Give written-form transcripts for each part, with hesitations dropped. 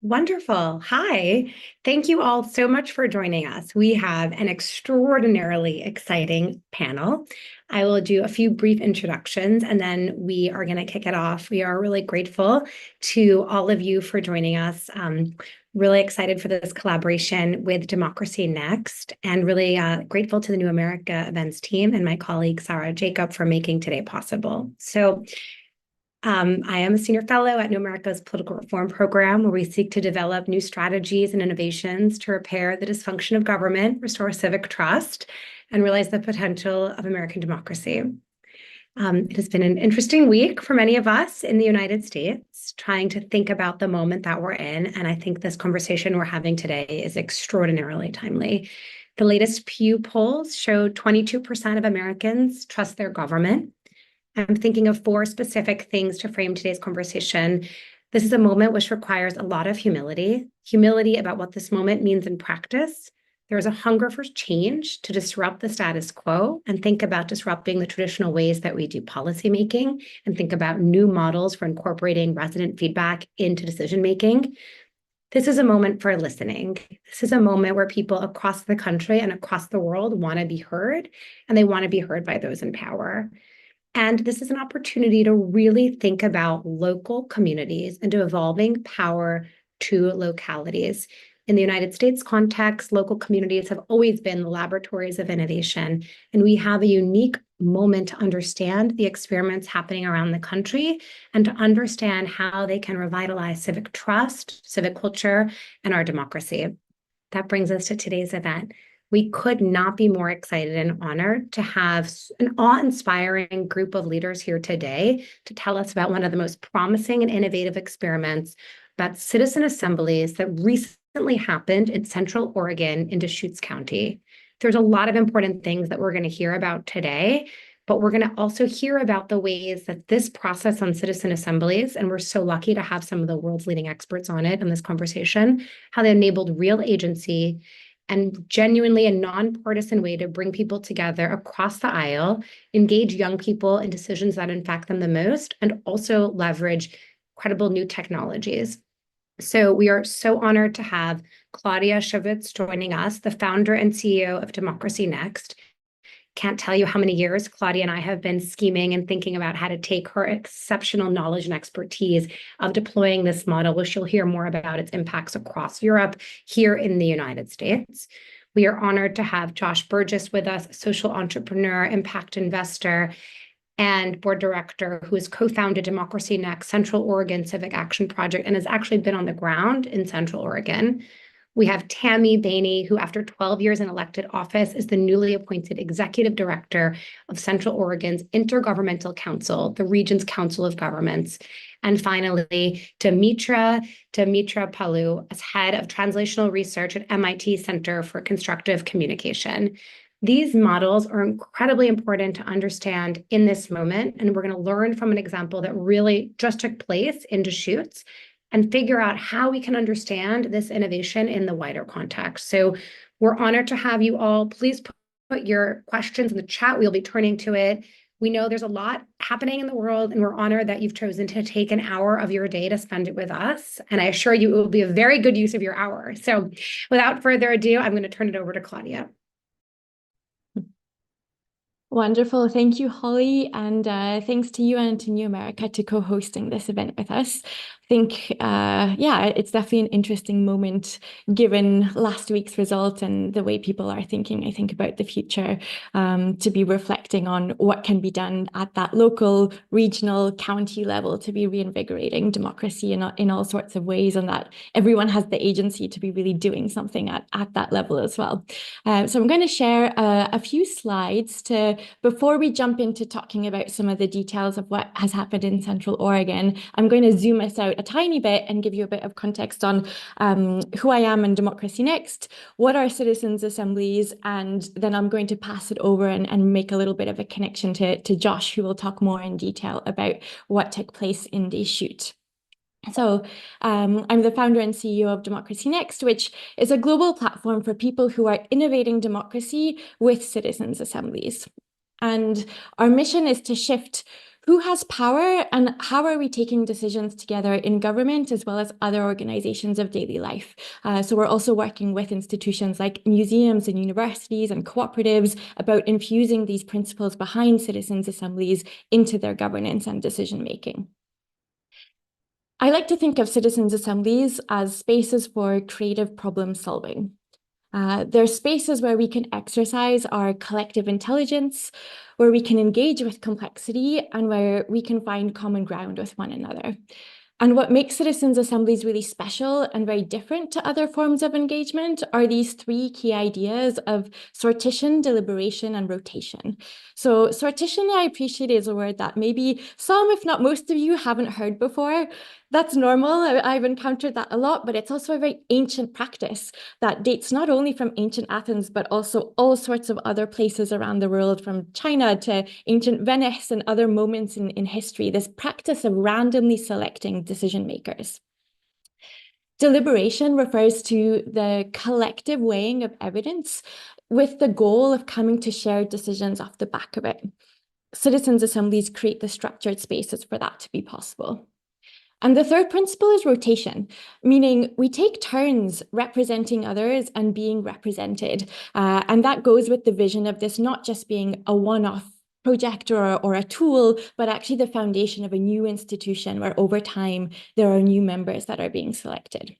Wonderful. Hi. Thank you all so much for joining us. We have an extraordinarily exciting panel. I will do a few brief introductions and then we are going to kick it off. We are really grateful to all of you for joining us. Really excited for this collaboration with Democracy Next, and really grateful to the New America Events team and my colleague Sarah Jacob for making today possible. I am a senior fellow at New America's Political Reform Program, where we seek to develop new strategies and innovations to repair the dysfunction of government, restore civic trust, and realize the potential of American democracy. It has been an interesting week for many of us in the United States, trying to think about the moment that we're in. And I think this conversation we're having today is extraordinarily timely. The latest Pew polls showed 22% of Americans trust their government. I'm thinking of four specific things to frame today's conversation. This is a moment which requires a lot of humility about what this moment means in practice. There is a hunger for change to disrupt the status quo and think about disrupting the traditional ways that we do policymaking and think about new models for incorporating resident feedback into decision-making. This is a moment for listening. This is a moment where people across the country and across the world want to be heard, and they want to be heard by those in power. And this is an opportunity to really think about local communities and to evolving power to localities. In the United States context, local communities have always been the laboratories of innovation, and we have a unique moment to understand the experiments happening around the country and to understand how they can revitalize civic trust, civic culture, and our democracy. That brings us to today's event. We could not be more excited and honored to have an awe-inspiring group of leaders here today to tell us about one of the most promising and innovative experiments about citizen assemblies that recently happened in Central Oregon in Deschutes County. There's a lot of important things that we're going to hear about today, but we're going to also hear about the ways that this process on citizen assemblies, and we're so lucky to have some of the world's leading experts on it in this conversation, how they enabled real agency and genuinely a nonpartisan way to bring people together across the aisle, engage young people in decisions that impact them the most, and also leverage credible new technologies. So we are so honored to have Claudia Shevitz joining us, the founder and CEO of Democracy Next. Can't tell you how many years Claudia and I have been scheming and thinking about how to take her exceptional knowledge and expertise of deploying this model, which you'll hear more about its impacts across Europe, here in the United States. We are honored to have Josh Burgess with us, social entrepreneur, impact investor, and board director who has co-founded Democracy Next Central Oregon Civic Action Project and has actually been on the ground in Central Oregon. We have Tammy Bainey, who after 12 years in elected office is the newly appointed executive director of Central Oregon's Intergovernmental Council, the region's council of governments. And finally, Dimitra Palu as head of translational research at MIT Center for Constructive Communication. These models are incredibly important to understand in this moment, and we're going to learn from an example that really just took place in Deschutes and figure out how we can understand this innovation in the wider context. So we're honored to have you all. Please put your questions in the chat. We'll be turning to it. We know there's a lot happening in the world, and we're honored that you've chosen to take an hour of your day to spend it with us. And I assure you it will be a very good use of your hour. So without further ado, I'm going to turn it over to Claudia. Wonderful. Thank you, Holly. And thanks to you and to New America to co-hosting this event with us. I think, yeah, it's definitely an interesting moment given last week's result and the way people are thinking, I think, about the future, to be reflecting on what can be done at that local, regional, county level to be reinvigorating democracy in all sorts of ways, and that everyone has the agency to be really doing something at that level as well. So I'm going to share a few slides before we jump into talking about some of the details of what has happened in Central Oregon. I'm going to zoom us out a tiny bit and give you a bit of context on who I am and Democracy Next, what are citizens' assemblies, and then I'm going to pass it over and make a little bit of a connection to Josh, who will talk more in detail about what took place in Deschutes. So I'm the founder and CEO of Democracy Next, which is a global platform for people who are innovating democracy with citizens' assemblies. And our mission is to shift Who has power, and how are we taking decisions together in government as well as other organizations of daily life? So we're also working with institutions like museums and universities and cooperatives about infusing these principles behind citizens' assemblies into their governance and decision making. I like to think of citizens' assemblies as spaces for creative problem solving. They're spaces where we can exercise our collective intelligence, where we can engage with complexity, and where we can find common ground with one another. And what makes citizens' assemblies really special and very different to other forms of engagement are these three key ideas of sortition, deliberation, and rotation. So sortition, I appreciate, is a word that maybe some, if not most of you, haven't heard before. That's normal. I've encountered that a lot, but it's also a very ancient practice that dates not only from ancient Athens, but also all sorts of other places around the world, from China to ancient Venice and other moments in history, this practice of randomly selecting decision makers. Deliberation refers to the collective weighing of evidence with the goal of coming to shared decisions off the back of it. Citizens' assemblies create the structured spaces for that to be possible. And the third principle is rotation, meaning we take turns representing others and being represented. And that goes with the vision of this not just being a one-off project or a tool, but actually the foundation of a new institution where over time there are new members that are being selected.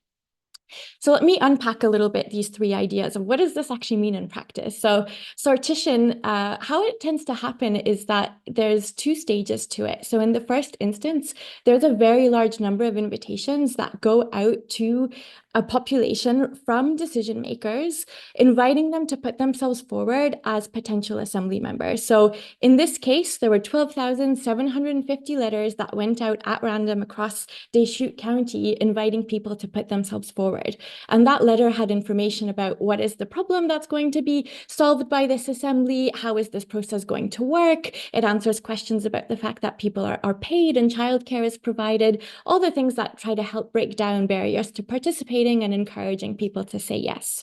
So let me unpack a little bit these three ideas of what does this actually mean in practice. So sortition, how it tends to happen is that there's two stages to it. So in the first instance, there's a very large number of invitations that go out to a population from decision makers, inviting them to put themselves forward as potential assembly members. So in this case, there were 12,750 letters that went out at random across Deschutes County, inviting people to put themselves forward. And that letter had information about what is the problem that's going to be solved by this assembly, how is this process going to work. It answers questions about the fact that people are paid and childcare is provided, all the things that try to help break down barriers to participating and encouraging people to say yes.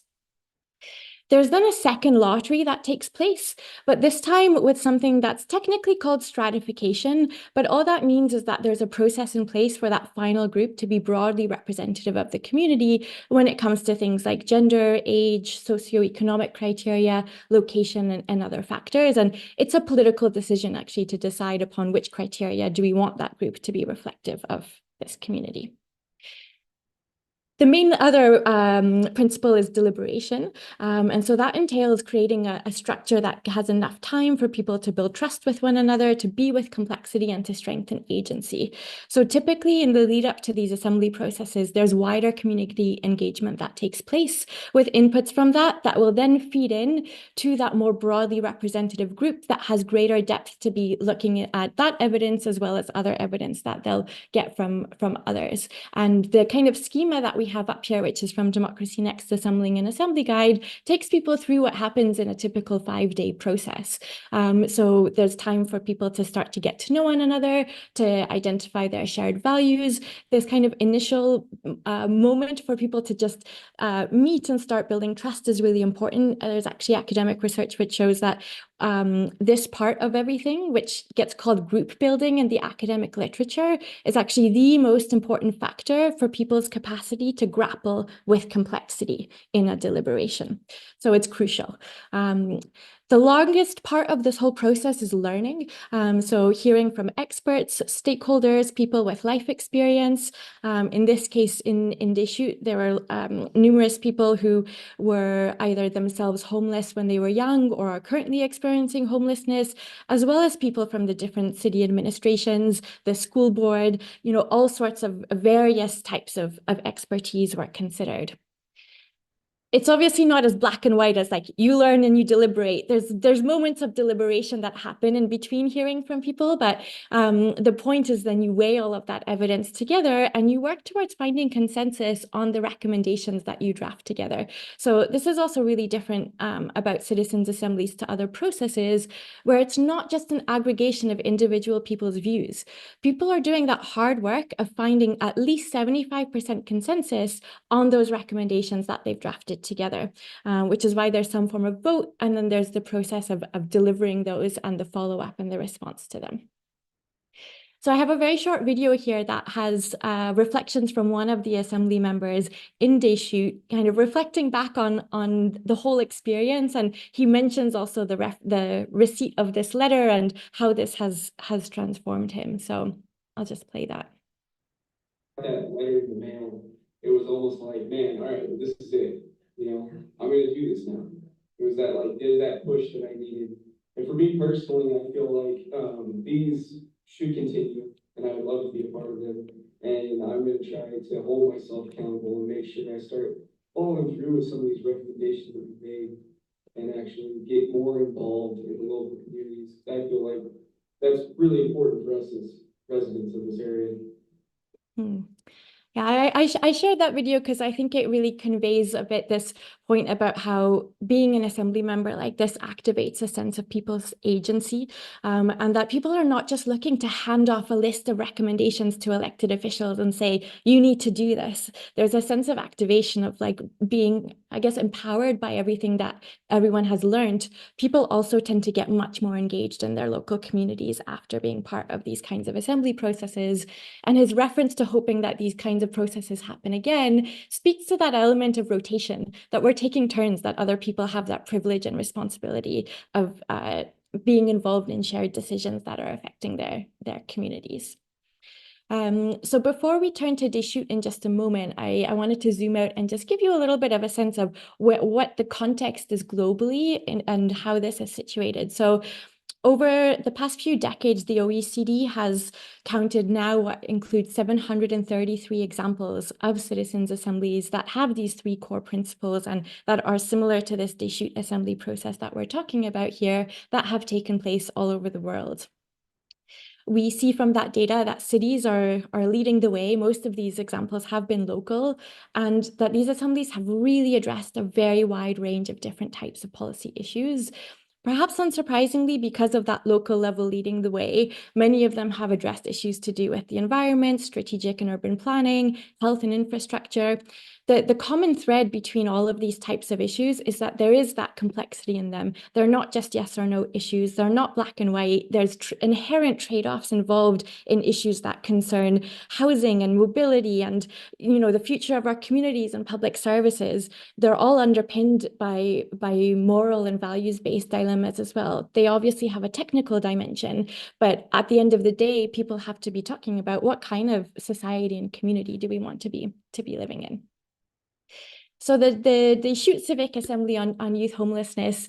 There's then a second lottery that takes place, but this time with something that's technically called stratification, but all that means is that there's a process in place for that final group to be broadly representative of the community when it comes to things like gender, age, socioeconomic criteria, location, and other factors. And it's a political decision actually to decide upon which criteria do we want that group to be reflective of this community. The main other principle is deliberation. And so that entails creating a structure that has enough time for people to build trust with one another, to be with complexity, and to strengthen agency. So typically in the lead up to these assembly processes, there's wider community engagement that takes place with inputs from that will then feed in to that more broadly representative group that has greater depth to be looking at that evidence as well as other evidence that they'll get from others. And the kind of schema that we have up here, which is from Democracy Next Assembling and Assembly Guide, takes people through what happens in a typical 5-day process. So there's time for people to start to get to know one another, to identify their shared values. This kind of initial moment for people to just meet and start building trust is really important. There's actually academic research which shows that this part of everything, which gets called group building in the academic literature, is actually the most important factor for people's capacity to grapple with complexity in a deliberation. So it's crucial. The longest part of this whole process is learning. So hearing from experts, stakeholders, people with life experience. In this case, in Deschutes, there were numerous people who were either themselves homeless when they were young or are currently experiencing homelessness, as well as people from the different city administrations, the school board, all sorts of various types of expertise were considered. It's obviously not as black and white as like you learn and you deliberate. There's moments of deliberation that happen in between hearing from people, but the point is then you weigh all of that evidence together and you work towards finding consensus on the recommendations that you draft together. So this is also really different about citizens' assemblies to other processes where it's not just an aggregation of individual people's views. People are doing that hard work of finding at least 75% consensus on those recommendations that they've drafted together, which is why there's some form of vote, and then there's the process of delivering those and the follow-up and the response to them. So I have a very short video here that has reflections from one of the assembly members in Deschutes, kind of reflecting back on the whole experience. And he mentions also the receipt of this letter and how this has transformed him. So I'll just play that. That letter in the mail, it was almost like, man, all right, this is it. You know, I'm gonna do this now. It was that push that I needed. And for me personally, I feel like these should continue, and I would love to be a part of them. And I'm gonna try to hold myself accountable and make sure I start following through with some of these recommendations that we've made, and actually get more involved in the local communities. I feel like that's really important for us as residents of this area. Yeah, I shared that video because I think it really conveys a bit this point about how being an assembly member like this activates a sense of people's agency, and that people are not just looking to hand off a list of recommendations to elected officials and say, you need to do this. There's a sense of activation of like being, I guess, empowered by everything that everyone has learned. People also tend to get much more engaged in their local communities after being part of these kinds of assembly processes. And his reference to hoping that these kinds of processes happen again speaks to that element of rotation, that we're taking turns, that other people have that privilege and responsibility of being involved in shared decisions that are affecting their communities. So before we turn to Deschutes in just a moment, I wanted to zoom out and just give you a little bit of a sense of what the context is globally and how this is situated. So over the past few decades, the OECD has counted now what includes 733 examples of citizens' assemblies that have these three core principles and that are similar to this Deschutes assembly process that we're talking about here that have taken place all over the world. We see from that data that cities are leading the way. Most of these examples have been local, and that these assemblies have really addressed a very wide range of different types of policy issues. Perhaps unsurprisingly, because of that local level leading the way, many of them have addressed issues to do with the environment, strategic and urban planning, health and infrastructure. The common thread between all of these types of issues is that there is that complexity in them. They're not just yes or no issues. They're not black and white. There's inherent trade-offs involved in issues that concern housing and mobility and, you know, the future of our communities and public services. They're all underpinned by moral and values-based dilemmas as well. They obviously have a technical dimension, but at the end of the day, people have to be talking about what kind of society and community do we want to be living in. So the Deschutes Civic Assembly on youth homelessness,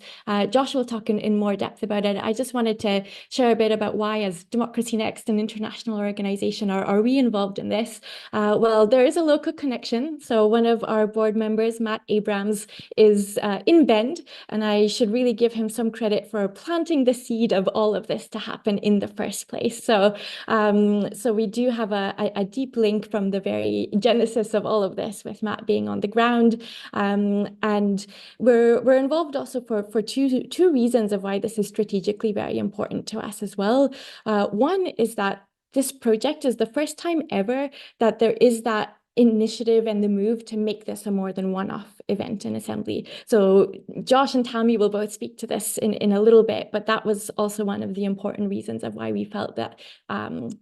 Josh will talk in more depth about it. I just wanted to share a bit about why, as Democracy Next, an international organization, are we involved in this? Well, there is a local connection. So one of our board members, Matt Abrams, is in Bend, and I should really give him some credit for planting the seed of all of this to happen in the first place. So, so we do have a deep link from the very genesis of all of this with Matt being on the ground. And we're involved also for two reasons of why this is strategically very important to us as well. One is that this project is the first time ever that there is that initiative and the move to make this a more than one-off event in assembly. So Josh and Tammy will both speak to this in a little bit, but that was also one of the important reasons of why we felt that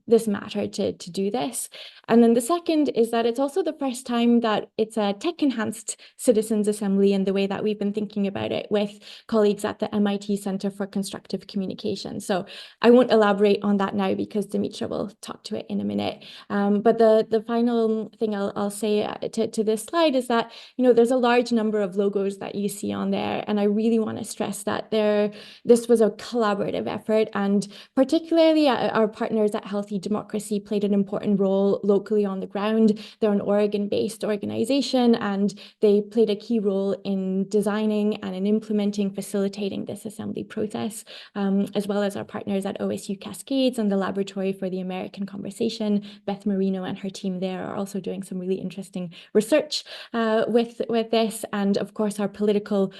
this mattered to do this. And then the second is that it's also the first time that it's a tech-enhanced citizens assembly in the way that we've been thinking about it with colleagues at the MIT Center for Constructive Communication. So I won't elaborate on that now because Dimitra will talk to it in a minute. But the final thing I'll say to this slide is that, you know, there's a large number of logos that you see on there, and I really want to stress that this was a collaborative effort, and particularly our partners at Healthy Democracy played an important role locally on the ground. They're an Oregon-based organization, and they played a key role in designing and in implementing, facilitating this assembly process, as well as our partners at OSU Cascades and the Laboratory for the American Conversation. Beth Marino and her team there are also doing some really interesting research with this, and of course our political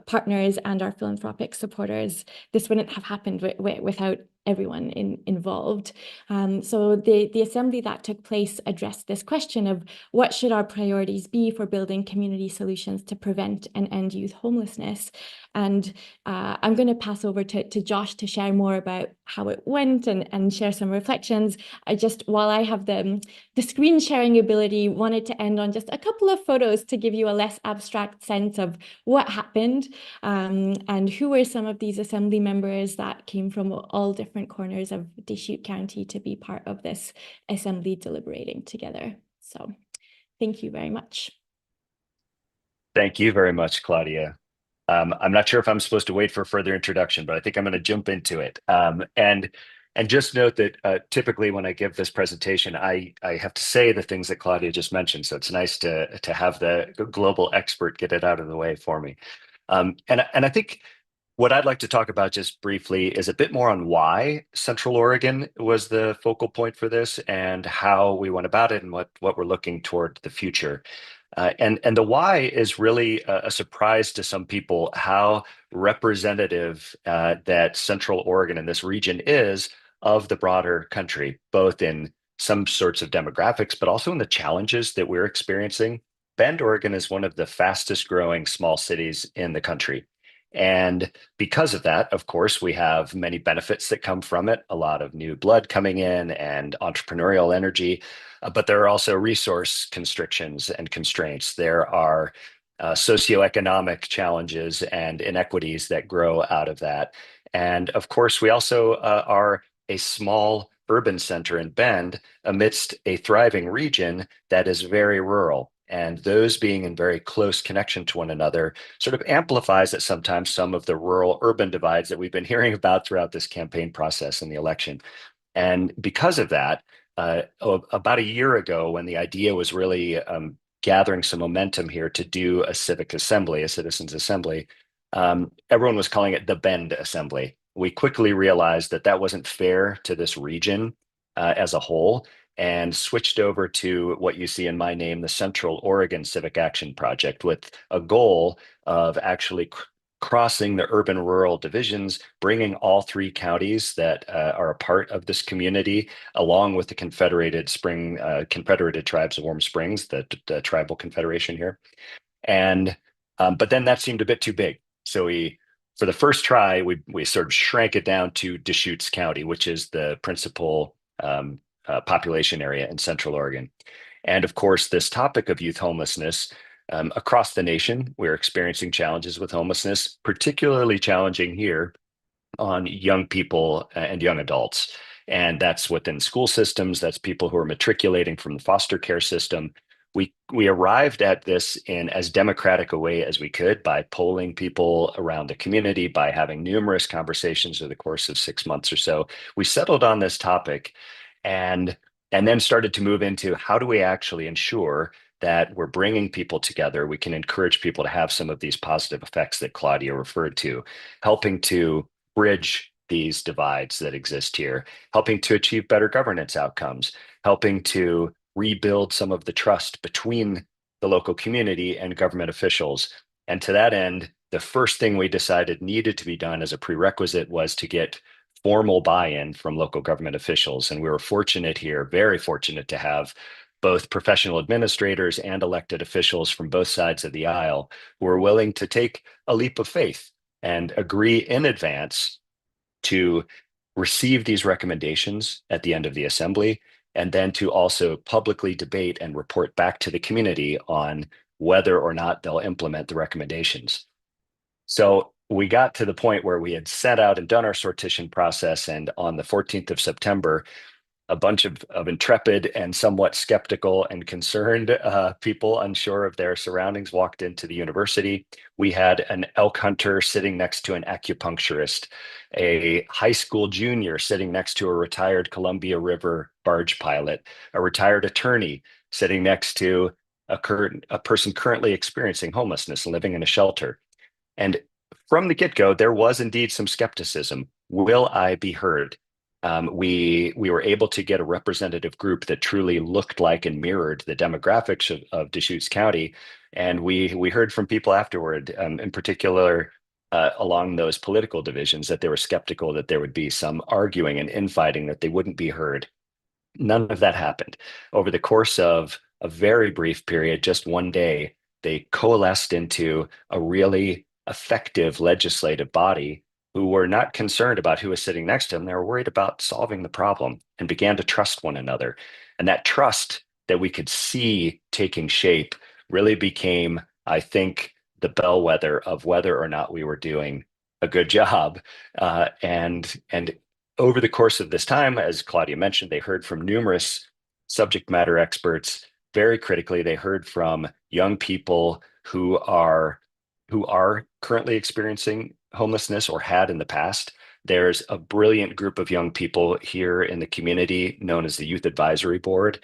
partners and our philanthropic supporters. This wouldn't have happened without everyone involved. So the assembly that took place addressed this question of what should our priorities be for building community solutions to prevent and end youth homelessness. And I'm going to pass over to Josh to share more about how it went and share some reflections. While I have the screen sharing ability, wanted to end on just a couple of photos to give you a less abstract sense of what happened and who were some of these assembly members that came from all different corners of Deschutes County to be part of this assembly deliberating together. So thank you very much. Thank you very much, Claudia. I'm not sure if I'm supposed to wait for further introduction, but I think I'm going to jump into it. And just note that typically when I give this presentation, I have to say the things that Claudia just mentioned. So it's nice to have the global expert get it out of the way for me. And I think what I'd like to talk about just briefly is a bit more on why Central Oregon was the focal point for this and how we went about it and what we're looking toward the future. And the why is really a surprise to some people how representative that Central Oregon and this region is of the broader country, both in some sorts of demographics, but also in the challenges that we're experiencing. Bend, Oregon is one of the fastest growing small cities in the country. And because of that, of course, we have many benefits that come from it, a lot of new blood coming in and entrepreneurial energy. But there are also resource constrictions and constraints. There are socioeconomic challenges and inequities that grow out of that. And of course, we also are a small urban center in Bend amidst a thriving region that is very rural. And those being in very close connection to one another sort of amplifies at sometimes some of the rural-urban divides that we've been hearing about throughout this campaign process and the election. And because of that, about a year ago, when the idea was really gathering some momentum here to do a civic assembly, a citizens assembly, everyone was calling it the Bend Assembly. We quickly realized that that wasn't fair to this region as a whole, and switched over to what you see in my name, the Central Oregon Civic Action Project, with a goal of actually crossing the urban-rural divisions, bringing all three counties that are a part of this community, along with the Confederated Tribes of Warm Springs, the tribal confederation here. And but then that seemed a bit too big. So for the first try, we sort of shrank it down to Deschutes County, which is the principal population area in Central Oregon. And of course, this topic of youth homelessness across the nation, we're experiencing challenges with homelessness, particularly challenging here on young people and young adults. And that's within school systems, that's people who are matriculating from the foster care system. We arrived at this in as democratic a way as we could by polling people around the community, by having numerous conversations over the course of 6 months or so. We settled on this topic and then started to move into how do we actually ensure that we're bringing people together. We can encourage people to have some of these positive effects that Claudia referred to, helping to bridge these divides that exist here, helping to achieve better governance outcomes, helping to rebuild some of the trust between the local community and government officials. And to that end, the first thing we decided needed to be done as a prerequisite was to get formal buy-in from local government officials. And we were fortunate here, very fortunate to have both professional administrators and elected officials from both sides of the aisle who were willing to take a leap of faith and agree in advance to receive these recommendations at the end of the assembly, and then to also publicly debate and report back to the community on whether or not they'll implement the recommendations. So we got to the point where we had set out and done our sortition process, and on the 14th of September, a bunch of intrepid and somewhat skeptical and concerned people unsure of their surroundings walked into the university. We had an elk hunter sitting next to an acupuncturist, a high school junior sitting next to a retired Columbia River barge pilot, a retired attorney sitting next to a person currently experiencing homelessness, living in a shelter. And from the get-go, there was indeed some skepticism. Will I be heard? We were able to get a representative group that truly looked like and mirrored the demographics of Deschutes County. And we heard from people afterward, in particular, along those political divisions, that they were skeptical that there would be some arguing and infighting, that they wouldn't be heard. None of that happened. Over the course of a very brief period, just one day, they coalesced into a really effective legislative body who were not concerned about who was sitting next to them. They were worried about solving the problem and began to trust one another. And that trust that we could see taking shape really became, I think, the bellwether of whether or not we were doing a good job. And over the course of this time, as Claudia mentioned, they heard from numerous subject matter experts. Very critically, they heard from young people who are currently experiencing homelessness or had in the past. There's a brilliant group of young people here in the community known as the Youth Advisory Board,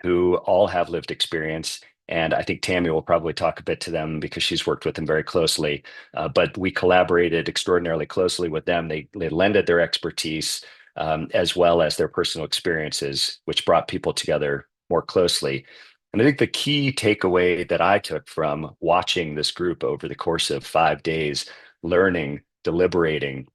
who all have lived experience. And I think Tammy will probably talk a bit to them because she's worked with them very closely. But we collaborated extraordinarily closely with them. They lended their expertise as well as their personal experiences, which brought people together more closely. And I think the key takeaway that I took from watching this group over the course of 5 days, learning, deliberating,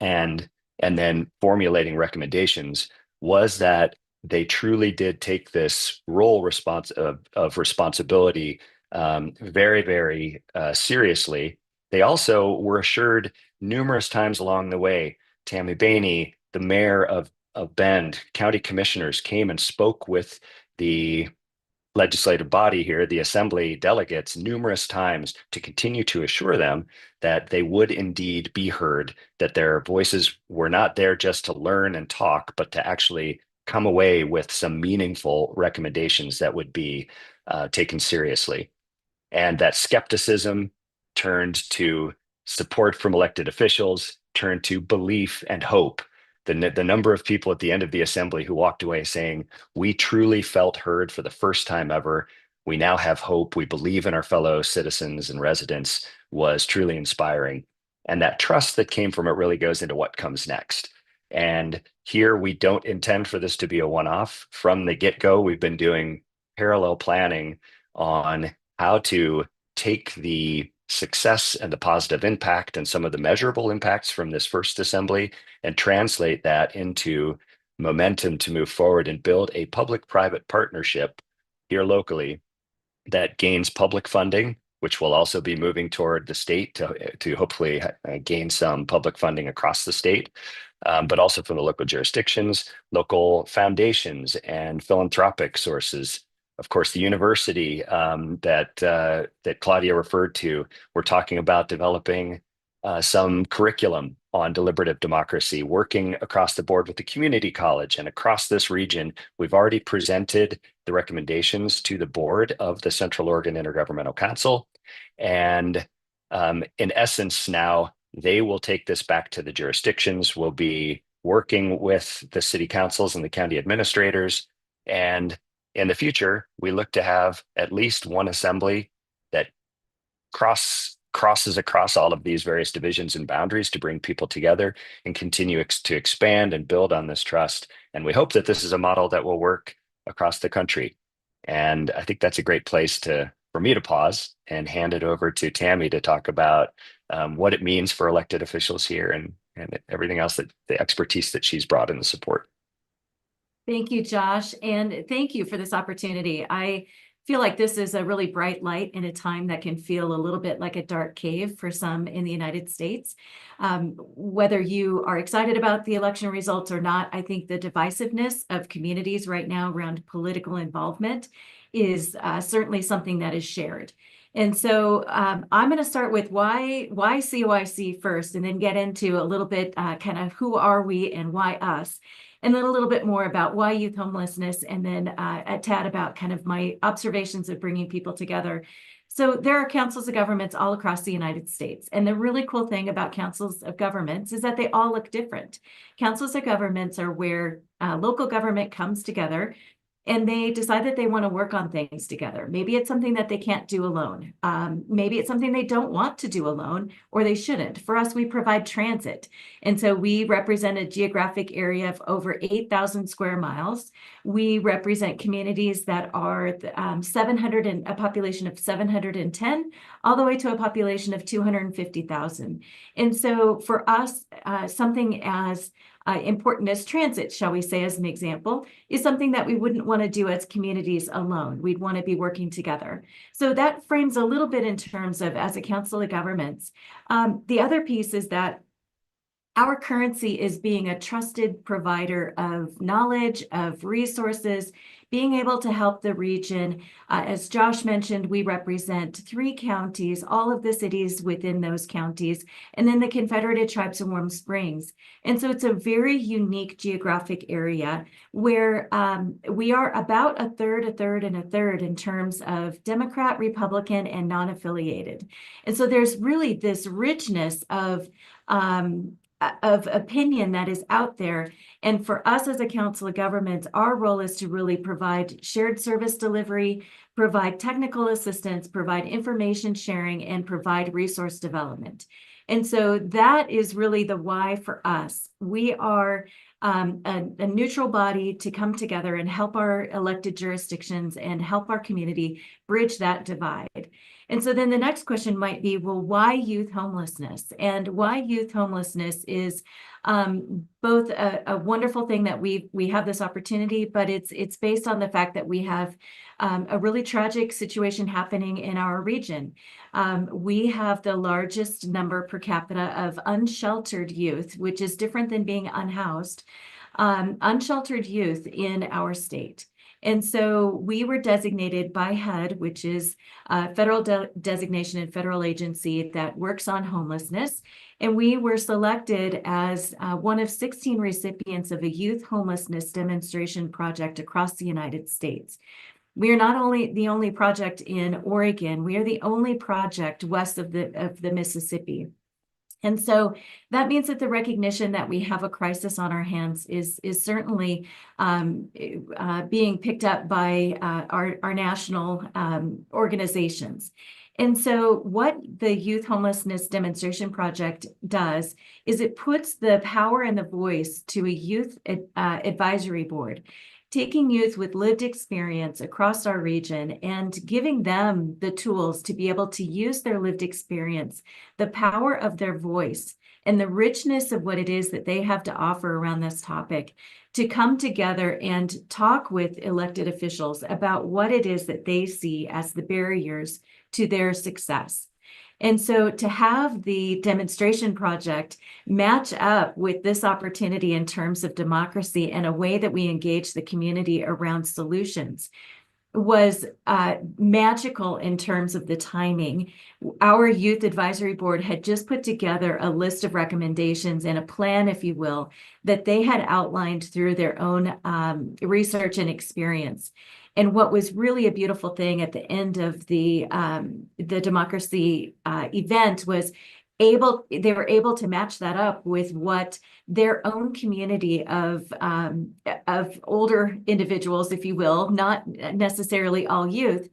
and then formulating recommendations, was that they truly did take this role of responsibility very, very seriously. They also were assured numerous times along the way. Tammy Bainey, the mayor of Bend, county commissioners came and spoke with the legislative body here, the assembly delegates, numerous times to continue to assure them that they would indeed be heard, that their voices were not there just to learn and talk, but to actually come away with some meaningful recommendations that would be taken seriously. And that skepticism turned to support from elected officials, turned to belief and hope. The number of people at the end of the assembly who walked away saying, we truly felt heard for the first time ever. We now have hope. We believe in our fellow citizens and residents, was truly inspiring. And that trust that came from it really goes into what comes next. And here we don't intend for this to be a one-off. From the get-go, we've been doing parallel planning on how to take the success and the positive impact and some of the measurable impacts from this first assembly and translate that into momentum to move forward and build a public-private partnership here locally that gains public funding, which will also be moving toward the state to hopefully gain some public funding across the state, but also from the local jurisdictions, local foundations, and philanthropic sources. Of course, the university that Claudia referred to, we're talking about developing some curriculum on deliberative democracy, working across the board with the community college and across this region. We've already presented the recommendations to the board of the Central Oregon Intergovernmental Council. And in essence, now they will take this back to the jurisdictions. We'll be working with the city councils and the county administrators. And in the future, we look to have at least one assembly that crosses across all of these various divisions and boundaries to bring people together and continue to expand and build on this trust. And we hope that this is a model that will work across the country. And I think that's a great place for me to pause and hand it over to Tammy to talk about what it means for elected officials here and everything else, that the expertise that she's brought in the support. Thank you, Josh, and thank you for this opportunity. I feel like this is a really bright light in a time that can feel a little bit like a dark cave for some in the United States. Whether you are excited about the election results or not, I think the divisiveness of communities right now around political involvement is certainly something that is shared. And so I'm going to start with why COIC first, and then get into a little bit kind of who are we and why us. And then a little bit more about why youth homelessness, and then a tad about kind of my observations of bringing people together. So there are councils of governments all across the United States. And the really cool thing about councils of governments is that they all look different. Councils of governments are where local government comes together and they decide that they want to work on things together. Maybe it's something that they can't do alone. Maybe it's something they don't want to do alone, or they shouldn't. For us, we provide transit. And so we represent a geographic area of over 8,000 square miles. We represent communities that are a population of 710, all the way to a population of 250,000. And so for us, something as important as transit, shall we say, as an example, is something that we wouldn't want to do as communities alone. We'd want to be working together. So that frames a little bit in terms of as a Council of Governments. The other piece is that our currency is being a trusted provider of knowledge, of resources, being able to help the region. As Josh mentioned, we represent 3 counties, all of the cities within those counties, and then the Confederated Tribes of Warm Springs. And so it's a very unique geographic area where we are about a third, and a third in terms of Democrat, Republican, and non-affiliated. And so there's really this richness of opinion that is out there. And for us as a Council of Governments, our role is to really provide shared service delivery, provide technical assistance, provide information sharing, and provide resource development. And so that is really the why for us. We are a neutral body to come together and help our elected jurisdictions and help our community bridge that divide. And so then the next question might be, well, why youth homelessness? And why youth homelessness is both a wonderful thing that we have this opportunity, but it's based on the fact that we have a really tragic situation happening in our region. We have the largest number per capita of unsheltered youth, which is different than being unhoused, unsheltered youth in our state. And so we were designated by HUD, which is a federal designation and federal agency that works on homelessness. And we were selected as one of 16 recipients of a youth homelessness demonstration project across the United States. We are not only the only project in Oregon, we are the only project west of the Mississippi. And so that means that the recognition that we have a crisis on our hands is certainly being picked up by our national organizations. And so what the Youth Homelessness Demonstration Project does is it puts the power and the voice to a youth advisory board, taking youth with lived experience across our region and giving them the tools to be able to use their lived experience, the power of their voice, and the richness of what it is that they have to offer around this topic, to come together and talk with elected officials about what it is that they see as the barriers to their success. And so to have the demonstration project match up with this opportunity in terms of democracy and a way that we engage the community around solutions was magical in terms of the timing. Our youth advisory board had just put together a list of recommendations and a plan, if you will, that they had outlined through their own research and experience. And what was really a beautiful thing at the end of the democracy event was they were able to match that up with what their own community of older individuals, if you will, not necessarily all youth,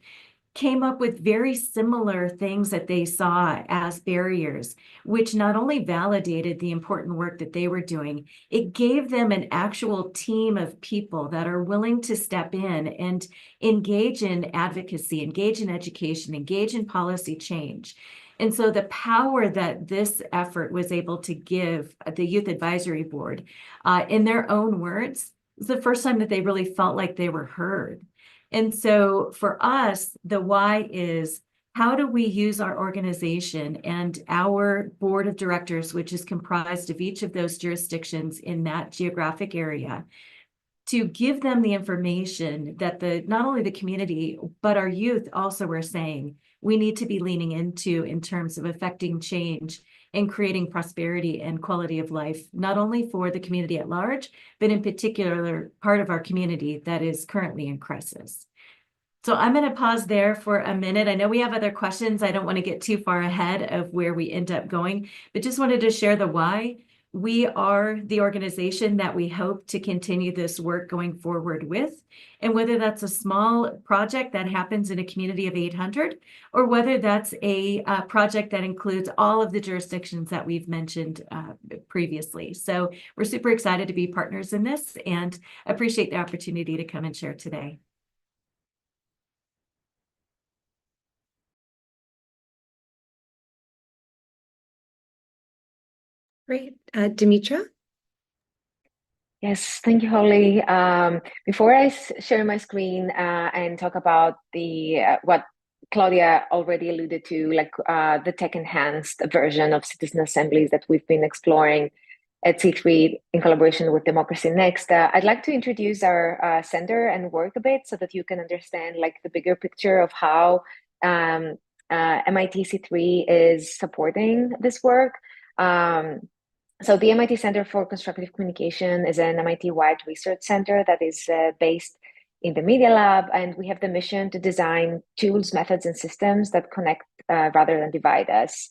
came up with very similar things that they saw as barriers, which not only validated the important work that they were doing, it gave them an actual team of people that are willing to step in and engage in advocacy, engage in education, engage in policy change. And so the power that this effort was able to give the Youth Advisory Board, in their own words, was the first time that they really felt like they were heard. And so for us, the why is, how do we use our organization and our board of directors, which is comprised of each of those jurisdictions in that geographic area, to give them the information that not only the community, but our youth also were saying we need to be leaning into in terms of affecting change and creating prosperity and quality of life, not only for the community at large, but in particular part of our community that is currently in crisis. So I'm going to pause there for a minute. I know we have other questions. I don't want to get too far ahead of where we end up going, but just wanted to share the why. we are the organization that we hope to continue this work going forward with. And whether that's a small project that happens in a community of 800, or whether that's a project that includes all of the jurisdictions that we've mentioned previously. So we're super excited to be partners in this and appreciate the opportunity to come and share today. Great. Dimitra? Yes, thank you, Holly. Before I share my screen and talk about the what Claudia already alluded to, like the tech-enhanced version of citizen assemblies that we've been exploring at C3 in collaboration with Democracy Next, I'd like to introduce our center and work a bit so that you can understand like the bigger picture of how MIT C3 is supporting this work. So the MIT Center for Constructive Communication is an MIT-wide research center that is based in the Media Lab, and we have the mission to design tools, methods, and systems that connect rather than divide us.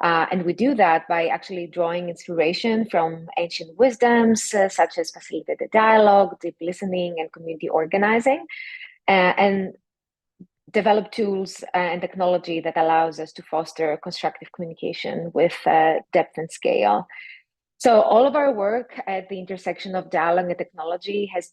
And we do that by actually drawing inspiration from ancient wisdoms, such as facilitated dialogue, deep listening, and community organizing, and develop tools and technology that allows us to foster constructive communication with depth and scale. So all of our work at the intersection of dialogue and technology has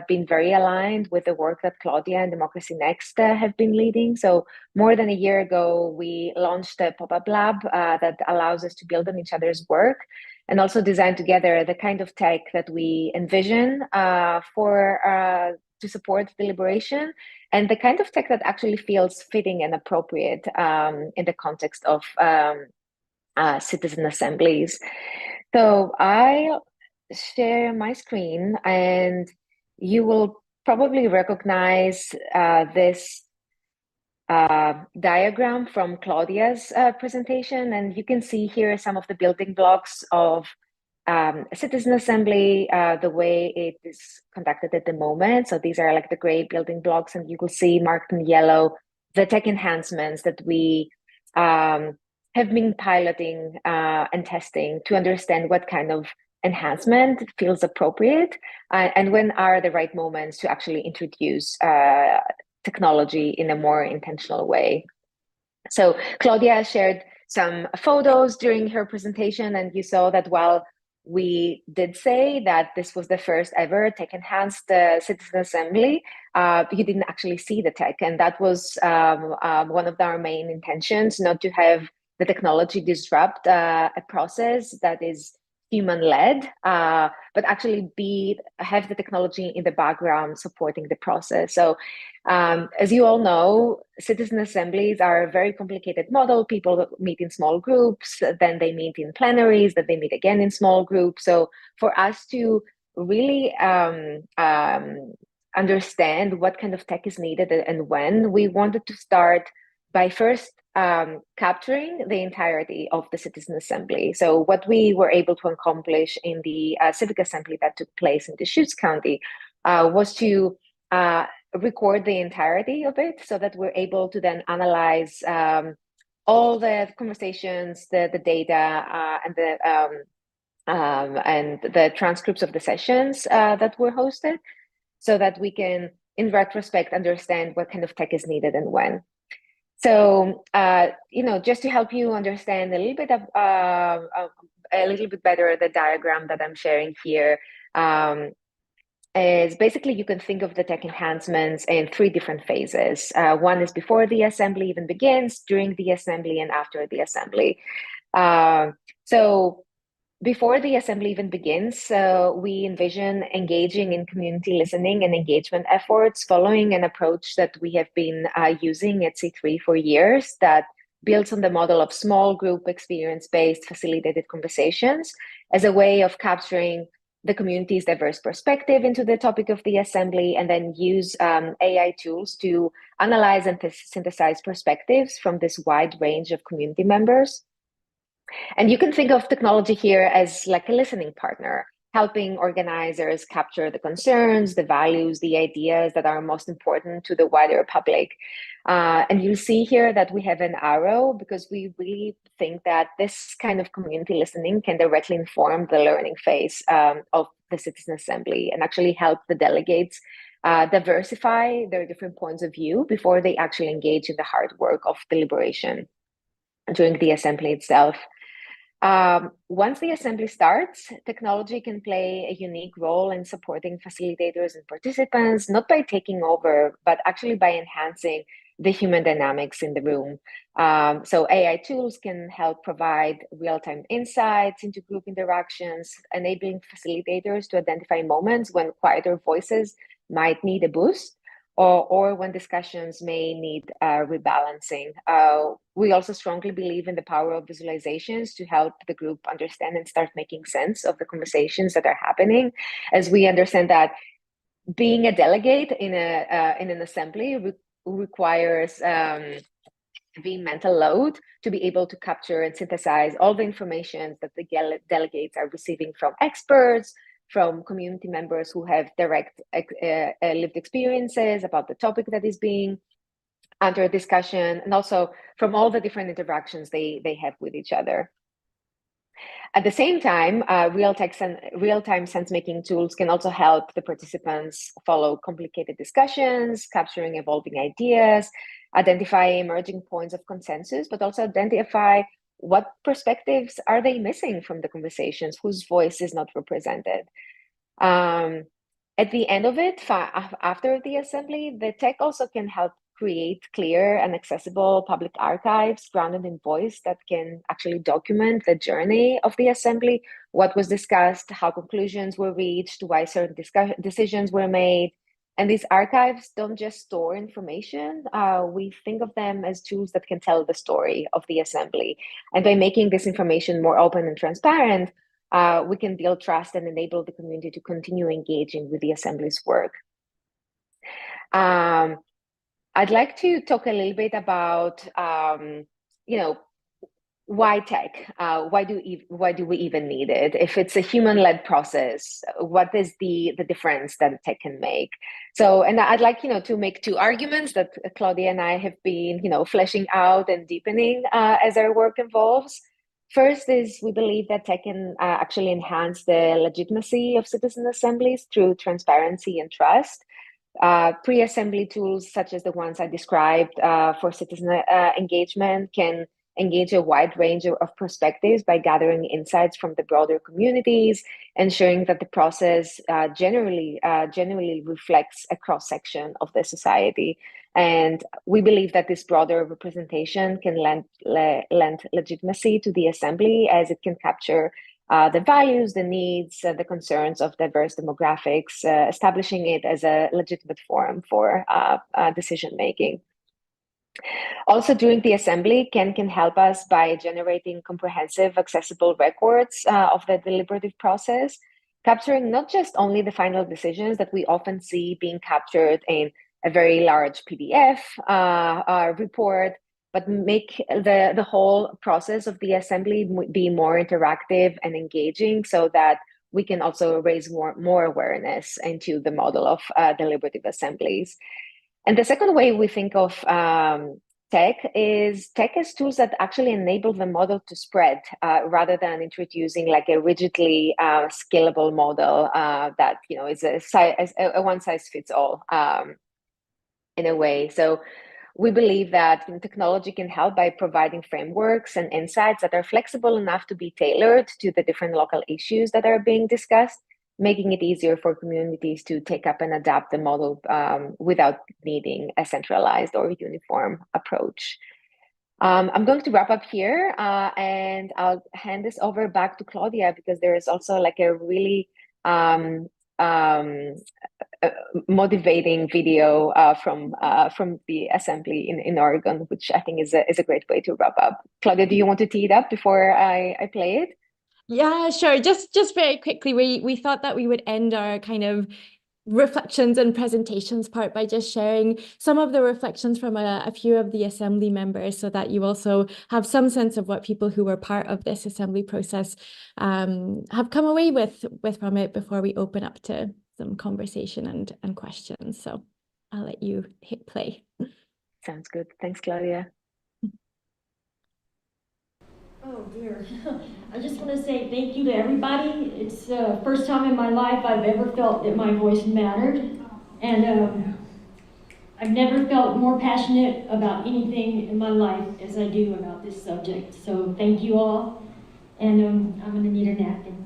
been very aligned with the work that Claudia and Democracy Next have been leading. So more than a year ago, we launched a pop-up lab that allows us to build on each other's work and also design together the kind of tech that we envision to support deliberation, and the kind of tech that actually feels fitting and appropriate in the context of citizen assemblies. So I'll share my screen, and you will probably recognize this diagram from Claudia's presentation. And you can see here some of the building blocks of a citizen assembly, the way it is conducted at the moment. So these are like the gray building blocks, and you will see marked in yellow the tech enhancements that we have been piloting and testing to understand what kind of enhancement feels appropriate and when are the right moments to actually introduce technology in a more intentional way. So Claudia shared some photos during her presentation, and you saw that while we did say that this was the first ever tech-enhanced citizen assembly, you didn't actually see the tech. And that was one of our main intentions, not to have the technology disrupt a process that is human-led, but actually have the technology in the background supporting the process. So as you all know, citizen assemblies are a very complicated model. People meet in small groups, then they meet in plenaries, then they meet again in small groups. So for us to really understand what kind of tech is needed and when, we wanted to start by first capturing the entirety of the citizen assembly. So what we were able to accomplish in the civic assembly that took place in Deschutes County was to record the entirety of it so that we're able to then analyze all the conversations, the data, and the transcripts of the sessions that were hosted, so that we can, in retrospect, understand what kind of tech is needed and when. So, just to help you understand a little bit better the diagram that I'm sharing here, is basically you can think of the tech enhancements in 3 different phases. One is before the assembly even begins, during the assembly, and after the assembly. So before the assembly even begins, we envision engaging in community listening and engagement efforts following an approach that we have been using at C3 for years that builds on the model of small group experience-based facilitated conversations as a way of capturing the community's diverse perspective into the topic of the assembly, and then use AI tools to analyze and synthesize perspectives from this wide range of community members. And you can think of technology here as like a listening partner, helping organizers capture the concerns, the values, the ideas that are most important to the wider public. And you'll see here that we have an arrow because we really think that this kind of community listening can directly inform the learning phase of the citizen assembly and actually help the delegates diversify their different points of view before they actually engage in the hard work of deliberation during the assembly itself. Once the assembly starts, technology can play a unique role in supporting facilitators and participants, not by taking over, but actually by enhancing the human dynamics in the room. So AI tools can help provide real-time insights into group interactions, enabling facilitators to identify moments when quieter voices might need a boost, or when discussions may need rebalancing. We also strongly believe in the power of visualizations to help the group understand and start making sense of the conversations that are happening, as we understand that being a delegate in an assembly requires the mental load to be able to capture and synthesize all the information that the delegates are receiving from experts, from community members who have direct lived experiences about the topic that is being under discussion, and also from all the different interactions they have with each other. At the same time, real-time sense-making tools can also help the participants follow complicated discussions, capturing evolving ideas, identify emerging points of consensus, but also identify what perspectives are they missing from the conversations, whose voice is not represented. At the end of it, after the assembly, the tech also can help create clear and accessible public archives grounded in voice that can actually document the journey of the assembly, what was discussed, how conclusions were reached, why certain decisions were made. And these archives don't just store information. We think of them as tools that can tell the story of the assembly. And by making this information more open and transparent, we can build trust and enable the community to continue engaging with the assembly's work. I'd like to talk a little bit about, why tech? Why do we even need it? If it's a human-led process, what is the difference that tech can make? So, and I'd like, to make two arguments that Claudia and I have been, fleshing out and deepening as our work evolves. First is we believe that tech can actually enhance the legitimacy of citizen assemblies through transparency and trust. Pre-assembly tools such as the ones I described for citizen engagement can engage a wide range of perspectives by gathering insights from the broader communities, ensuring that the process generally reflects a cross-section of the society. And we believe that this broader representation can lend legitimacy to the assembly, as it can capture the values, the needs, the concerns of diverse demographics, establishing it as a legitimate forum for decision-making. Also, during the assembly, can help us by generating comprehensive, accessible records of the deliberative process, capturing not just only the final decisions that we often see being captured in a very large PDF report, but make the whole process of the assembly be more interactive and engaging, so that we can also raise more awareness into the model of deliberative assemblies. And the second way we think of tech as tools that actually enable the model to spread rather than introducing like a rigidly scalable model that is a one-size-fits-all in a way. So we believe that technology can help by providing frameworks and insights that are flexible enough to be tailored to the different local issues that are being discussed, making it easier for communities to take up and adapt the model without needing a centralized or uniform approach. I'm going to wrap up here and I'll hand this over back to Claudia, because there is also like a really motivating video from the assembly in Oregon, which I think is a great way to wrap up. Claudia, do you want to tee it up before I play it? Yeah, sure. Just very quickly, we thought that we would end our kind of reflections and presentations part by just sharing some of the reflections from a few of the assembly members, so that you also have some sense of what people who were part of this assembly process have come away with from it before we open up to some conversation and questions. So I'll let you hit play. Sounds good. Thanks, Claudia. Oh dear. I just want to say thank you to everybody. It's the first time in my life I've ever felt that my voice mattered. And I've never felt more passionate about anything in my life as I do about this subject. So thank you all. And I'm going to need a napkin.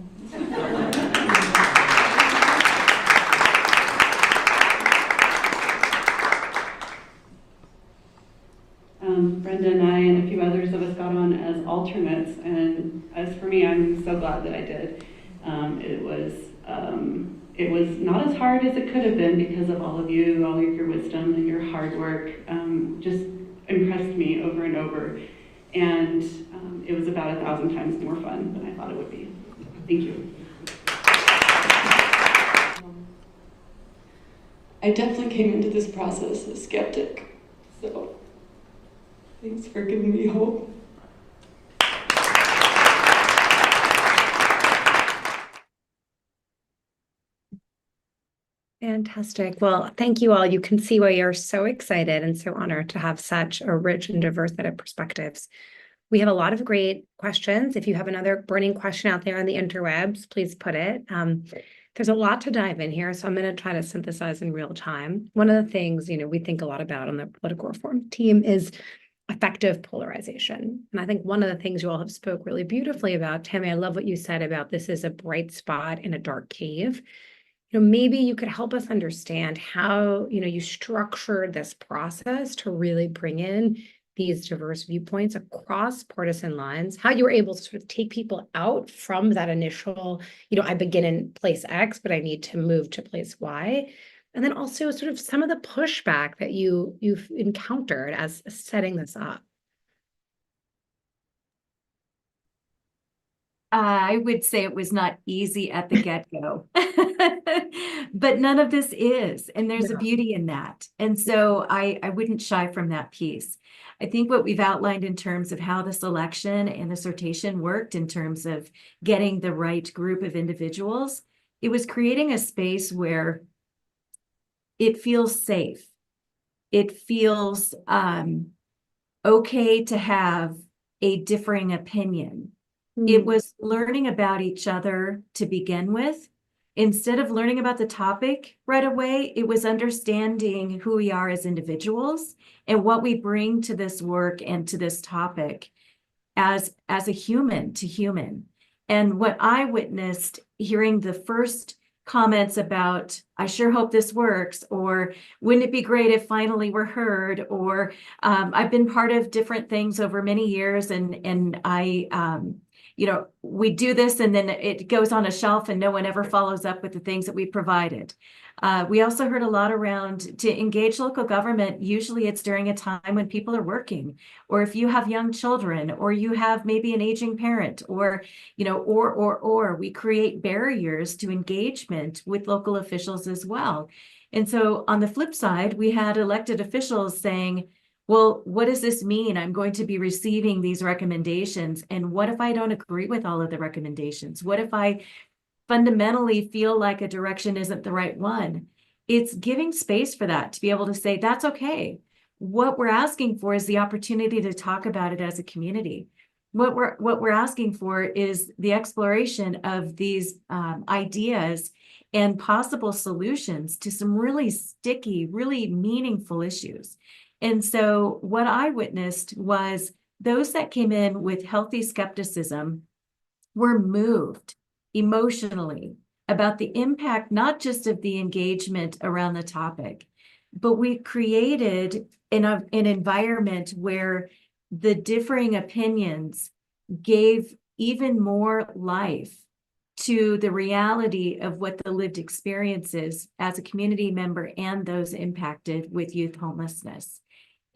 Brenda and I and a few others of us got on as alternates, and as for me, I'm so glad that I did. It was not as hard as it could have been because of all of you, all of your wisdom and your hard work. Just impressed me over and over, and it was about 1,000 times more fun than I thought it would be. Thank you. I definitely came into this process a skeptic, so thanks for giving me hope. Fantastic. Well, thank you all. You can see why you're so excited and so honored to have such a rich and diverse set of perspectives. We have a lot of great questions. If you have another burning question out there on the interwebs, please put it. There's a lot to dive in here, so I'm going to try to synthesize in real time. One of the things, we think a lot about on the political reform team is effective polarization. And I think one of the things you all have spoke really beautifully about, Tammy, I love what you said about this is a bright spot in a dark cave. Maybe you could help us understand how, you structured this process to really bring in these diverse viewpoints across partisan lines, how you were able to sort of take people out from that initial, I begin in place X, but I need to move to place Y. And then also sort of some of the pushback that you've encountered as setting this up. I would say it was not easy at the get-go, but none of this is, and there's a beauty in that. And so I wouldn't shy from that piece. I think what we've outlined in terms of how the selection and the sortation worked in terms of getting the right group of individuals, it was creating a space where it feels safe. It feels okay to have a differing opinion. It was learning about each other to begin with. Instead of learning about the topic right away, it was understanding who we are as individuals and what we bring to this work and to this topic as a human to human. And what I witnessed hearing the first comments about, I sure hope this works, or wouldn't it be great if finally we're heard, or I've been part of different things over many years, and I we do this and then it goes on a shelf and no one ever follows up with the things that we provided. We also heard a lot around to engage local government. Usually it's during a time when people are working, or if you have young children, or you have maybe an aging parent, or, or we create barriers to engagement with local officials as well. And so on the flip side, we had elected officials saying, well, what does this mean? I'm going to be receiving these recommendations. And what if I don't agree with all of the recommendations? What if I fundamentally feel like a direction isn't the right one? It's giving space for that to be able to say, that's okay. What we're asking for is the opportunity to talk about it as a community. What we're asking for is the exploration of these ideas and possible solutions to some really sticky, really meaningful issues. And so what I witnessed was those that came in with healthy skepticism were moved emotionally about the impact, not just of the engagement around the topic, but we created an environment where the differing opinions gave even more life to the reality of what the lived experience is as a community member and those impacted with youth homelessness.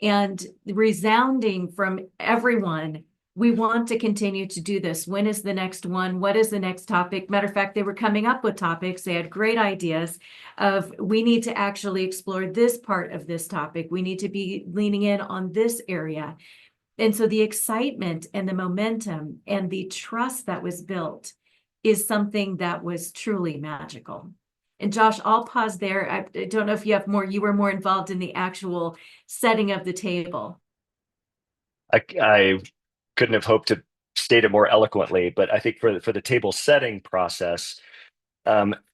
And resounding from everyone, we want to continue to do this. When is the next one? What is the next topic? Matter of fact, they were coming up with topics. They had great ideas of, we need to actually explore this part of this topic. We need to be leaning in on this area. And so the excitement and the momentum and the trust that was built is something that was truly magical. And Josh, I'll pause there. I don't know if you have more, you were more involved in the actual setting of the table. I couldn't have hoped to state it more eloquently, but I think for the table setting process,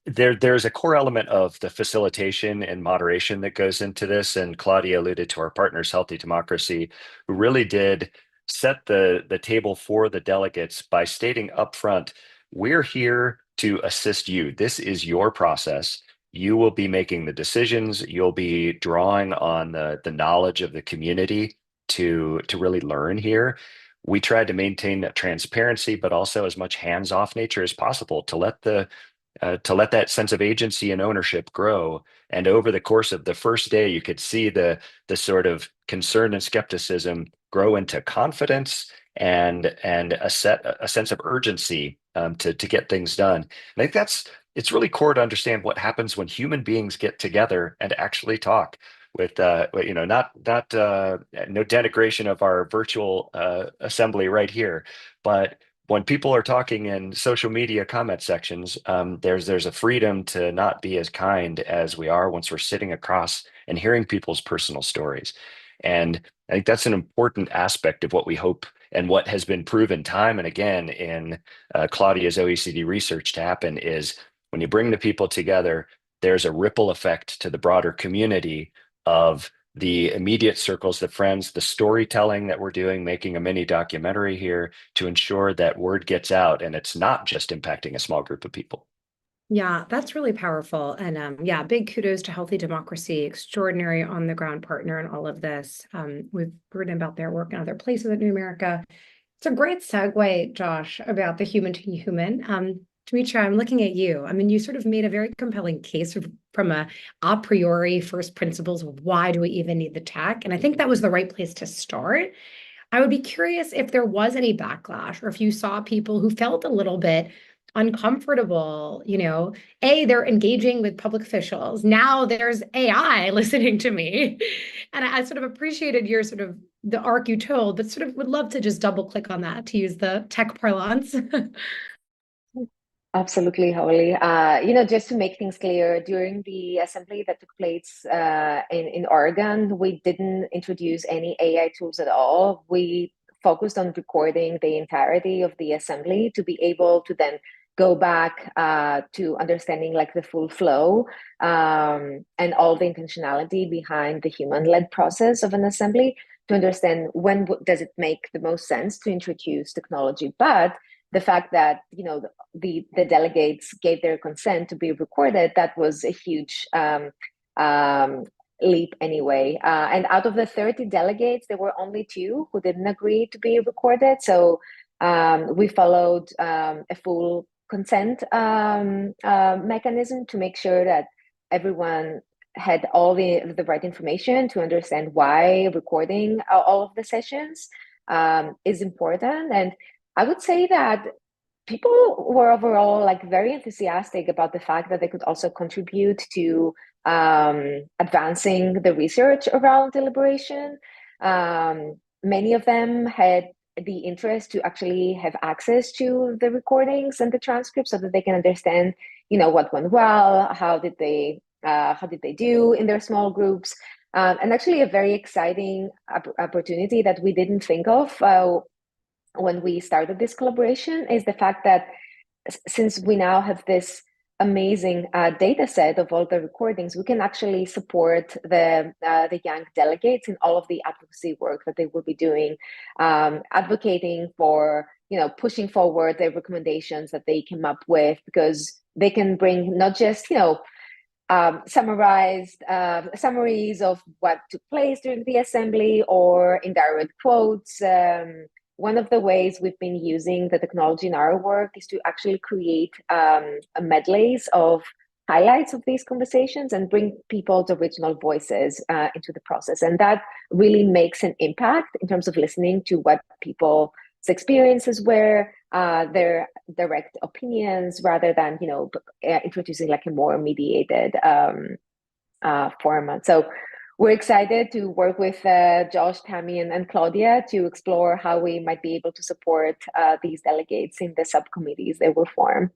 there's a core element of the facilitation and moderation that goes into this. And Claudia alluded to our partners, Healthy Democracy, who really did set the table for the delegates by stating upfront, we're here to assist you. This is your process. You will be making the decisions. You'll be drawing on the knowledge of the community to really learn here. We tried to maintain transparency, but also as much hands-off nature as possible to let that sense of agency and ownership grow. And over the course of the first day, you could see the sort of concern and skepticism grow into confidence and a sense of urgency to get things done. I think it's really core to understand what happens when human beings get together and actually talk. With not no denigration of our virtual assembly right here, but when people are talking in social media comment sections, there's a freedom to not be as kind as we are once we're sitting across and hearing people's personal stories. And I think that's an important aspect of what we hope and what has been proven time and again in Claudia's OECD research to happen is when you bring the people together, there's a ripple effect to the broader community of the immediate circles, the friends, the storytelling that we're doing, making a mini documentary here to ensure that word gets out and it's not just impacting a small group of people. Yeah, that's really powerful. And yeah, big kudos to Healthy Democracy, extraordinary on the ground partner in all of this. We've written about their work in other places in New America. It's a great segue, Josh, about the human to human. Demetria, I'm looking at you. I mean, you sort of made a very compelling case from a priori first principles of why do we even need the tech? And I think that was the right place to start. I would be curious if there was any backlash or if you saw people who felt a little bit uncomfortable, they're engaging with public officials. Now there's AI listening to me. And I sort of appreciated your sort of the arc you told, but sort of would love to just double click on that to use the tech parlance. Absolutely, Holly. Just to make things clear, during the assembly that took place in Oregon, we didn't introduce any AI tools at all. We focused on recording the entirety of the assembly to be able to then go back to understanding like the full flow and all the intentionality behind the human-led process of an assembly to understand when does it make the most sense to introduce technology. But the fact that the delegates gave their consent to be recorded, that was a huge leap anyway. And out of the 30 delegates, there were only 2 who didn't agree to be recorded. So we followed a full consent mechanism to make sure that everyone had all the right information to understand why recording all of the sessions is important. And I would say that people were overall like very enthusiastic about the fact that they could also contribute to advancing the research around deliberation. Many of them had the interest to actually have access to the recordings and the transcripts so that they can understand, what went well, how did they do in their small groups, and actually a very exciting opportunity that we didn't think of when we started this collaboration is the fact that since we now have this amazing data set of all the recordings, we can actually support the young delegates in all of the advocacy work that they will be doing, advocating for, pushing forward the recommendations that they came up with, because they can bring not just, summarized summaries of what took place during the assembly or indirect quotes. One of the ways we've been using the technology in our work is to actually create medleys of highlights of these conversations and bring people's original voices into the process. And that really makes an impact in terms of listening to what people's experiences were, their direct opinions, rather than, introducing like a more mediated format. So we're excited to work with Josh, Tammy, and Claudia to explore how we might be able to support these delegates in the subcommittees they will form.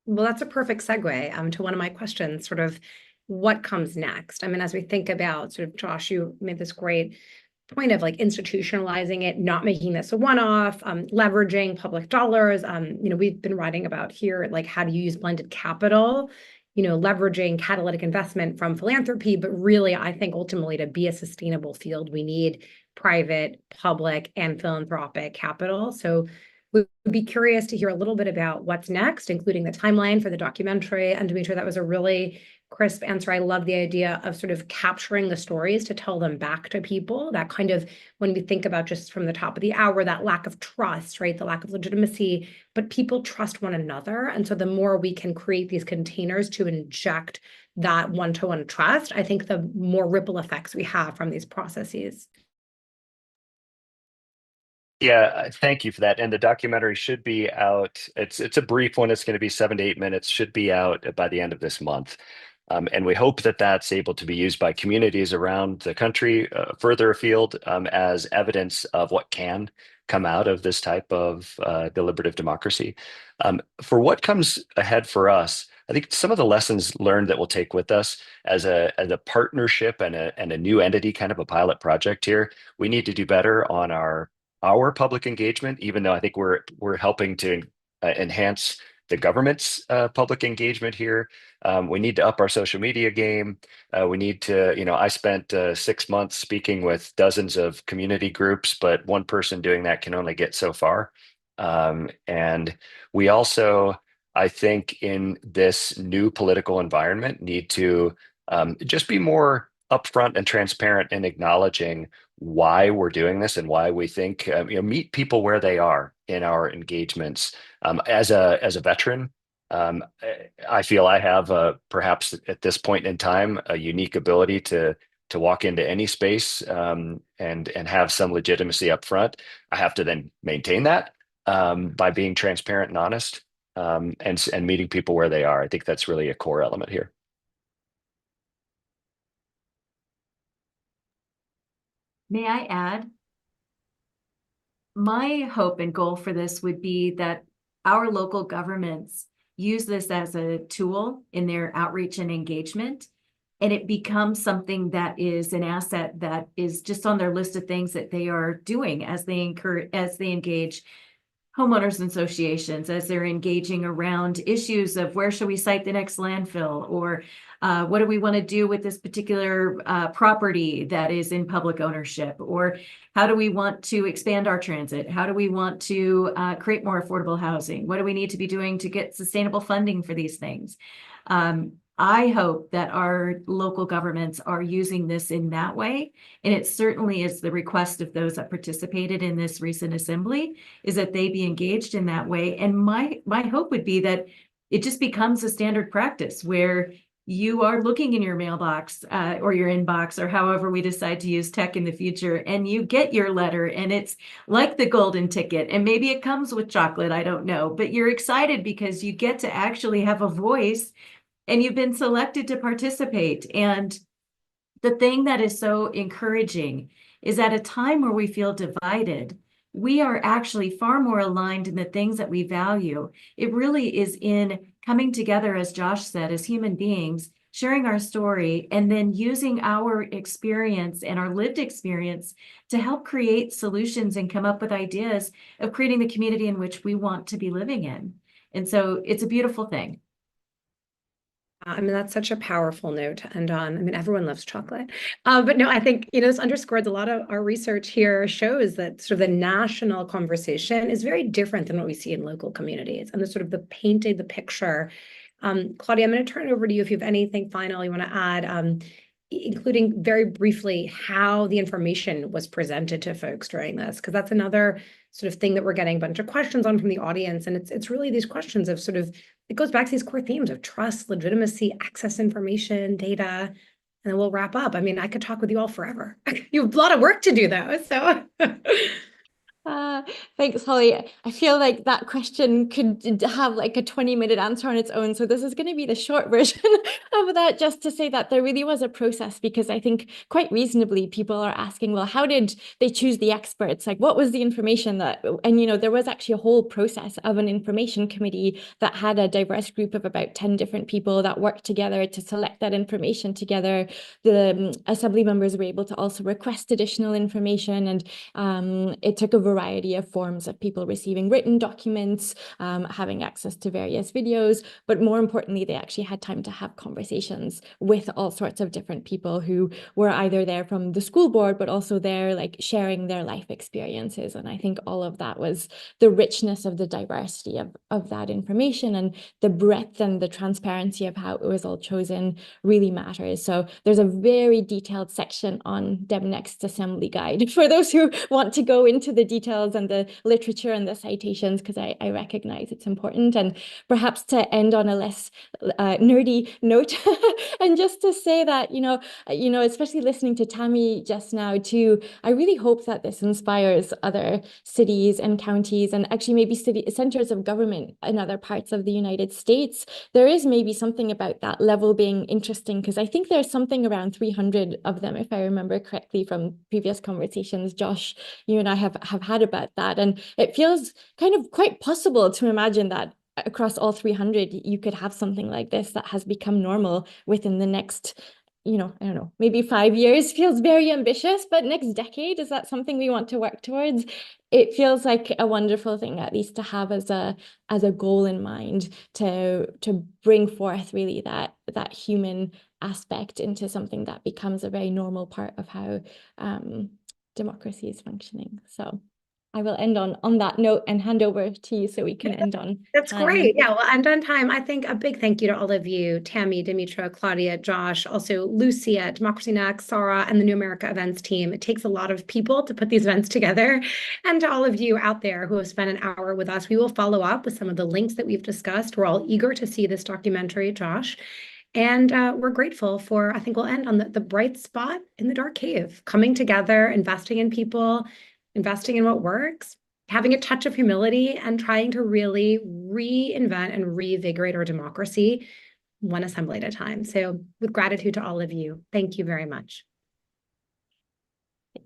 Well, that's a perfect segue to one of my questions, sort of what comes next? I mean, as we think about sort of, Josh, you made this great point of like institutionalizing it, not making this a one-off, leveraging public dollars. We've been writing about here, like how do you use blended capital, leveraging catalytic investment from philanthropy, but really, I think ultimately to be a sustainable field, we need private, public, and philanthropic capital. So we'd be curious to hear a little bit about what's next, including the timeline for the documentary. And Demetra, that was a really crisp answer. I love the idea of sort of capturing the stories to tell them back to people. That kind of, when we think about just from the top of the hour, that lack of trust, right? The lack of legitimacy, but people trust one another. And so the more we can create these containers to inject that one-to-one trust, I think the more ripple effects we have from these processes. Yeah, thank you for that. And the documentary should be out. It's a brief one. It's going to be 7 to 8 minutes. Should be out by the end of this month. And we hope that that's able to be used by communities around the country, further afield, as evidence of what can come out of this type of deliberative democracy. For what comes ahead for us, I think some of the lessons learned that we'll take with us as a partnership and a new entity, kind of a pilot project here. We need to do better on our public engagement, even though I think we're helping to enhance the government's public engagement here. We need to up our social media game. We need to, I spent 6 months speaking with dozens of community groups, but one person doing that can only get so far. And we also, I think, in this new political environment, need to just be more upfront and transparent in acknowledging why we're doing this and why we think, meet people where they are in our engagements. As a veteran, I feel I have perhaps at this point in time a unique ability to walk into any space and have some legitimacy up front. I have to then maintain that by being transparent and honest and meeting people where they are. I think that's really a core element here. May I add? My hope and goal for this would be that our local governments use this as a tool in their outreach and engagement, and it becomes something that is an asset that is just on their list of things that they are doing as they engage homeowners associations, as they're engaging around issues of where should we site the next landfill, or what do we want to do with this particular property that is in public ownership, or how do we want to expand our transit? How do we want to create more affordable housing? What do we need to be doing to get sustainable funding for these things? I hope that our local governments are using this in that way. And it certainly is the request of those that participated in this recent assembly, is that they be engaged in that way. And my hope would be that it just becomes a standard practice where you are looking in your mailbox or your inbox, or however we decide to use tech in the future, and you get your letter and it's like the golden ticket, and maybe it comes with chocolate, I don't know, but you're excited because you get to actually have a voice and you've been selected to participate. And the thing that is so encouraging is at a time where we feel divided, we are actually far more aligned in the things that we value. It really is in coming together, as Josh said, as human beings, sharing our story, and then using our experience and our lived experience to help create solutions and come up with ideas of creating the community in which we want to be living in. And so it's a beautiful thing. I mean, that's such a powerful note to end on. I mean, everyone loves chocolate. But no, I think, this underscores a lot of our research here shows that sort of the national conversation is very different than what we see in local communities. And the sort of the picture. Claudia, I'm going to turn it over to you if you have anything final you want to add, including very briefly how the information was presented to folks during this, because that's another sort of thing that we're getting a bunch of questions on from the audience. And it's really these questions of sort of, it goes back to these core themes of trust, legitimacy, access information, data, and then we'll wrap up. I mean, I could talk with you all forever. You have a lot of work to do though, so. Thanks, Holly. I feel like that question could have like a 20-minute answer on its own. So this is going to be the short version of that, just to say that there really was a process, because I think quite reasonably people are asking, well, how did they choose the experts? Like, what was the information that, and there was actually a whole process of an information committee that had a diverse group of about 10 different people that worked together to select that information together. The assembly members were able to also request additional information, and it took a variety of forms of people receiving written documents, having access to various videos, but more importantly, they actually had time to have conversations with all sorts of different people who were either there from the school board, but also there like sharing their life experiences. And I think all of that was the richness of the diversity of that information, and the breadth and the transparency of how it was all chosen really matters. So there's a very detailed section on DebNext's assembly guide for those who want to go into the details and the literature and the citations, because I recognize it's important. And perhaps to end on a less nerdy note, and just to say that, especially listening to Tammy just now too, I really hope that this inspires other cities and counties, and actually maybe city centers of government in other parts of the United States. There is maybe something about that level being interesting, because I think there's something around 300 of them, if I remember correctly from previous conversations, Josh, you and I have had about that. And it feels kind of quite possible to imagine that across all 300, you could have something like this that has become normal within the next, I don't know, maybe 5 years feels very ambitious, but next decade, is that something we want to work towards? It feels like a wonderful thing, at least to have as a goal in mind, to bring forth really that human aspect into something that becomes a very normal part of how democracy is functioning. So I will end on that note and hand over to you so we can end on That's time. great. Yeah, well, end on time. I think a big thank you to all of you, Tammy, Dimitra, Claudia, Josh, also Lucy at Democracy Next, Sarah, and the New America Events team. It takes a lot of people to put these events together. And to all of you out there who have spent an hour with us, we will follow up with some of the links that we've discussed. We're all eager to see this documentary, Josh. And we're grateful for, I think we'll end on the bright spot in the dark cave, coming together, investing in people, investing in what works, having a touch of humility, and trying to really reinvent and reinvigorate our democracy one assembly at a time. So with gratitude to all of you, thank you very much.